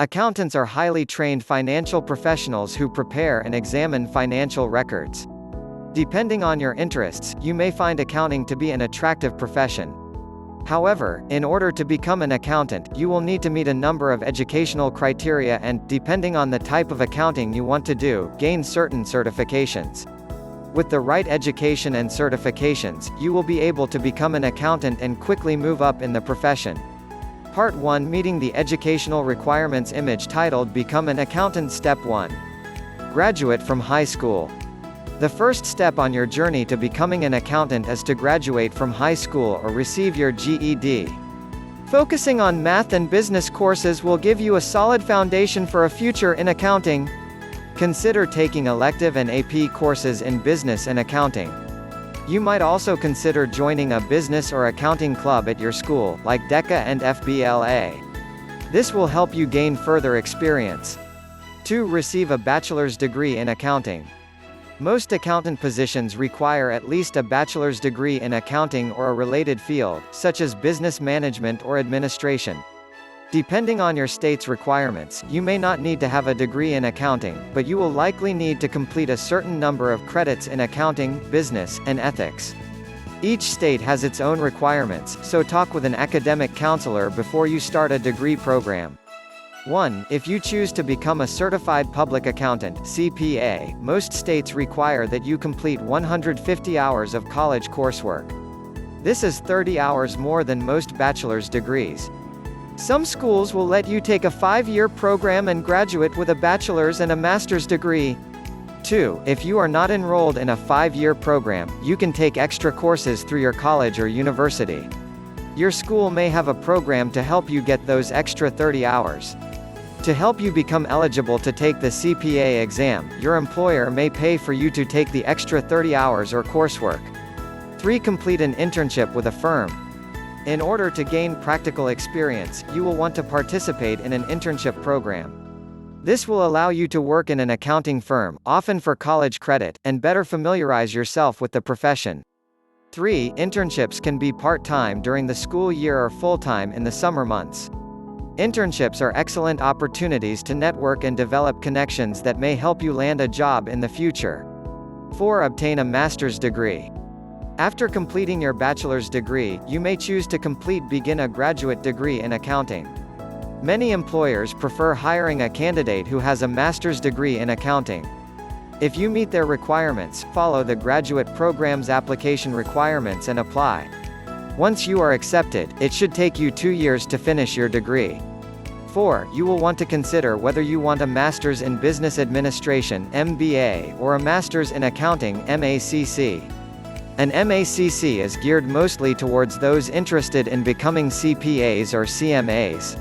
Accountants are highly trained financial professionals who prepare and examine financial records. Depending on your interests, you may find accounting to be an attractive profession. However, in order to become an accountant, you will need to meet a number of educational criteria and, depending on the type of accounting you want to do, gain certain certifications. With the right education and certifications, you will be able to become an accountant and quickly move up in the profession. Part 1, Meeting the Educational Requirements, image titled Become an Accountant. Step 1. Graduate from high school. The first step on your journey to becoming an accountant is to graduate from high school or receive your GED. Focusing on math and business courses will give you a solid foundation for a future in accounting. Consider taking elective and AP courses in business and accounting. You might also consider joining a business or accounting club at your school, like DECA and FBLA. This will help you gain further experience. 2. Receive a bachelor's degree in accounting. Most accountant positions require at least a bachelor's degree in accounting or a related field, such as business management or administration. Depending on your state's requirements, you may not need to have a degree in accounting, but you will likely need to complete a certain number of credits in accounting, business, and ethics. Each state has its own requirements, so talk with an academic counselor before you start a degree program. 1. If you choose to become a certified public accountant (CPA), most states require that you complete 150 hours of college coursework. This is 30 hours more than most bachelor's degrees. Some schools will let you take a 5-year program and graduate with a bachelor's and a master's degree. 2. If you are not enrolled in a 5-year program, you can take extra courses through your college or university. Your school may have a program to help you get those extra 30 hours. To help you become eligible to take the CPA exam, your employer may pay for you to take the extra 30 hours or coursework. 3. Complete an internship with a firm. In order to gain practical experience, you will want to participate in an internship program. This will allow you to work in an accounting firm, often for college credit, and better familiarize yourself with the profession. 3. Internships can be part-time during the school year or full-time in the summer months. Internships are excellent opportunities to network and develop connections that may help you land a job in the future. 4. Obtain a master's degree. After completing your bachelor's degree, you may choose to begin a graduate degree in accounting. Many employers prefer hiring a candidate who has a master's degree in accounting. If you meet their requirements, follow the graduate program's application requirements and apply. Once you are accepted, it should take you 2 years to finish your degree. 4. You will want to consider whether you want a Master's in Business Administration (MBA) or a Master's in Accounting (MACC). An MACC is geared mostly towards those interested in becoming CPAs or CMAs.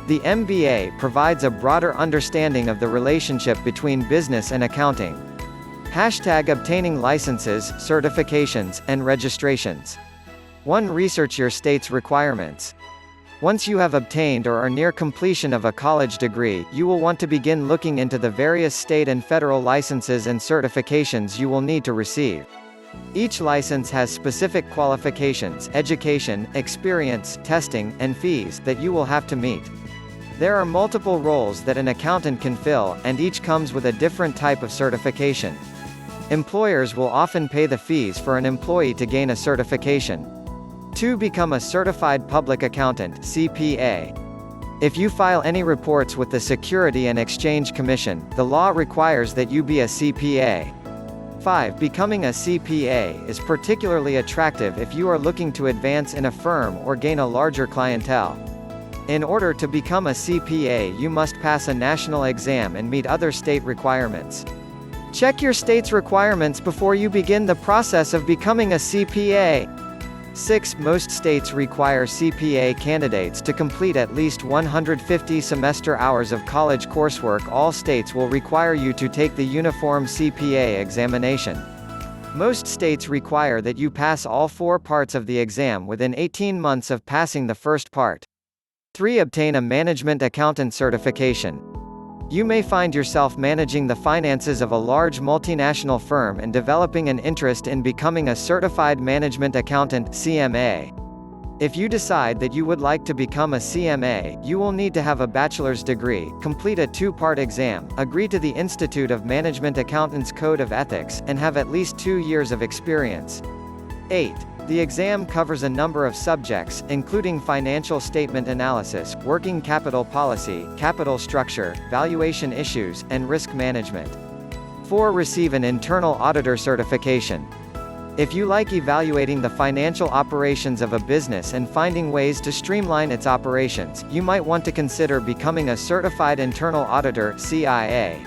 The MBA provides a broader understanding of the relationship between business and accounting. Obtaining licenses, certifications, and registrations. 1. Research your state's requirements. Once you have obtained or are near completion of a college degree, you will want to begin looking into the various state and federal licenses and certifications you will need to receive. Each license has specific qualifications, education, experience, testing, and fees that you will have to meet. There are multiple roles that an accountant can fill, and each comes with a different type of certification. Employers will often pay the fees for an employee to gain a certification. 2. Become a certified public accountant (CPA). If you file any reports with the Security and Exchange Commission, the law requires that you be a CPA. 5. Becoming a CPA is particularly attractive if you are looking to advance in a firm or gain a larger clientele. In order to become a CPA, you must pass a national exam and meet other state requirements. Check your state's requirements before you begin the process of becoming a CPA. 6. Most states require CPA candidates to complete at least 150 semester hours of college coursework. All states will require you to take the Uniform CPA examination. Most states require that you pass all 4 parts of the exam within 18 months of passing the first part. 3. Obtain a management accountant certification. You may find yourself managing the finances of a large multinational firm and developing an interest in becoming a certified management accountant (CMA). If you decide that you would like to become a CMA, you will need to have a bachelor's degree, complete a 2-part exam, agree to the Institute of Management Accountants Code of Ethics, and have at least 2 years of experience. 8. The exam covers a number of subjects, including financial statement analysis, working capital policy, capital structure, valuation issues, and risk management. 4. Receive an internal auditor certification. If you like evaluating the financial operations of a business and finding ways to streamline its operations, you might want to consider becoming a Certified Internal Auditor (CIA).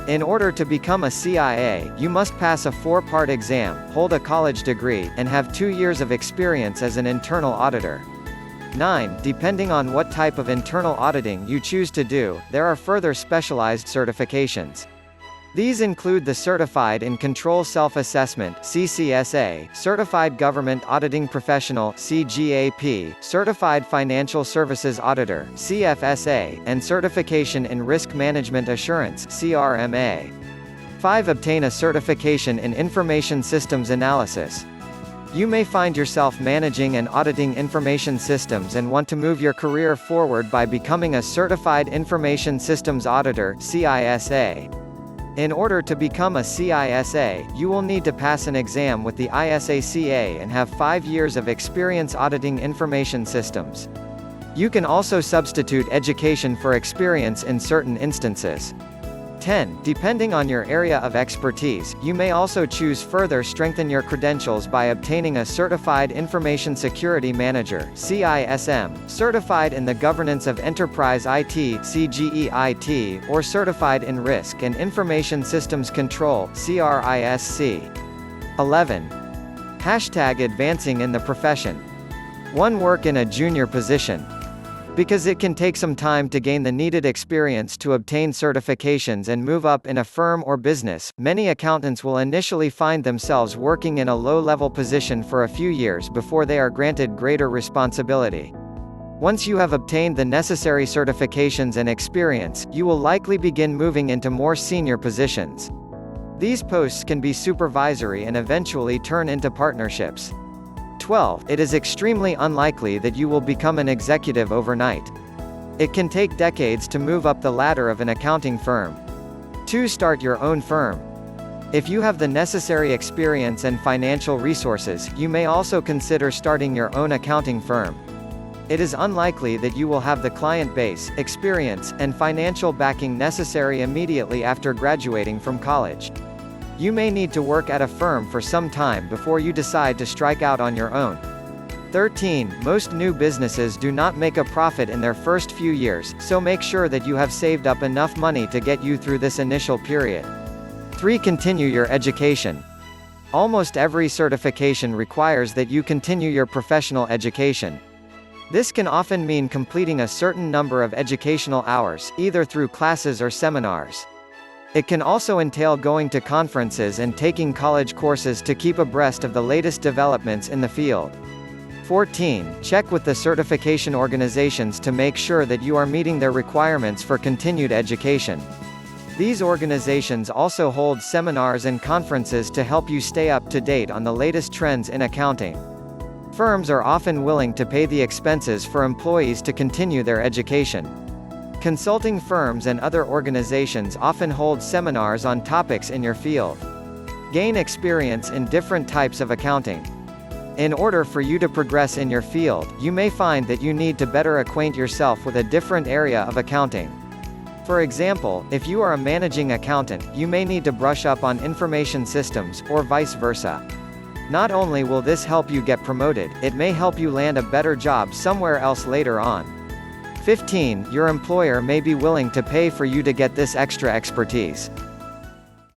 In order to become a CIA, you must pass a 4-part exam, hold a college degree, and have 2 years of experience as an internal auditor. 9. Depending on what type of internal auditing you choose to do, there are further specialized certifications. These include the Certified in Control Self-Assessment (CCSA), Certified Government Auditing Professional (CGAP), Certified Financial Services Auditor (CFSA), and Certification in Risk Management Assurance (CRMA). 5. Obtain a certification in Information Systems Analysis. You may find yourself managing and auditing information systems and want to move your career forward by becoming a Certified Information Systems Auditor (CISA). In order to become a CISA, you will need to pass an exam with the ISACA and have 5 years of experience auditing information systems. You can also substitute education for experience in certain instances. 10. Depending on your area of expertise, you may also choose further strengthen your credentials by obtaining a Certified Information Security Manager (CISM), Certified in the Governance of Enterprise IT (CGEIT), or Certified in Risk and Information Systems Control (CRISC). 11. Advancing in the profession. 1. Work in a junior position. Because it can take some time to gain the needed experience to obtain certifications and move up in a firm or business, many accountants will initially find themselves working in a low-level position for a few years before they are granted greater responsibility. Once you have obtained the necessary certifications and experience, you will likely begin moving into more senior positions. These posts can be supervisory and eventually turn into partnerships. 12. It is extremely unlikely that you will become an executive overnight. It can take decades to move up the ladder of an accounting firm. 2. Start your own firm. If you have the necessary experience and financial resources, you may also consider starting your own accounting firm. It is unlikely that you will have the client base, experience, and financial backing necessary immediately after graduating from college. You may need to work at a firm for some time before you decide to strike out on your own. 13. Most new businesses do not make a profit in their first few years, so make sure that you have saved up enough money to get you through this initial period. 3. Continue your education. Almost every certification requires that you continue your professional education. This can often mean completing a certain number of educational hours, either through classes or seminars. It can also entail going to conferences and taking college courses to keep abreast of the latest developments in the field. 14. Check with the certification organizations to make sure that you are meeting their requirements for continued education. These organizations also hold seminars and conferences to help you stay up to date on the latest trends in accounting. Firms are often willing to pay the expenses for employees to continue their education. Consulting firms and other organizations often hold seminars on topics in your field. Gain experience in different types of accounting. In order for you to progress in your field, you may find that you need to better acquaint yourself with a different area of accounting. For example, if you are a managing accountant, you may need to brush up on information systems, or vice versa. Not only will this help you get promoted, it may help you land a better job somewhere else later on. 15. Your employer may be willing to pay for you to get this extra expertise.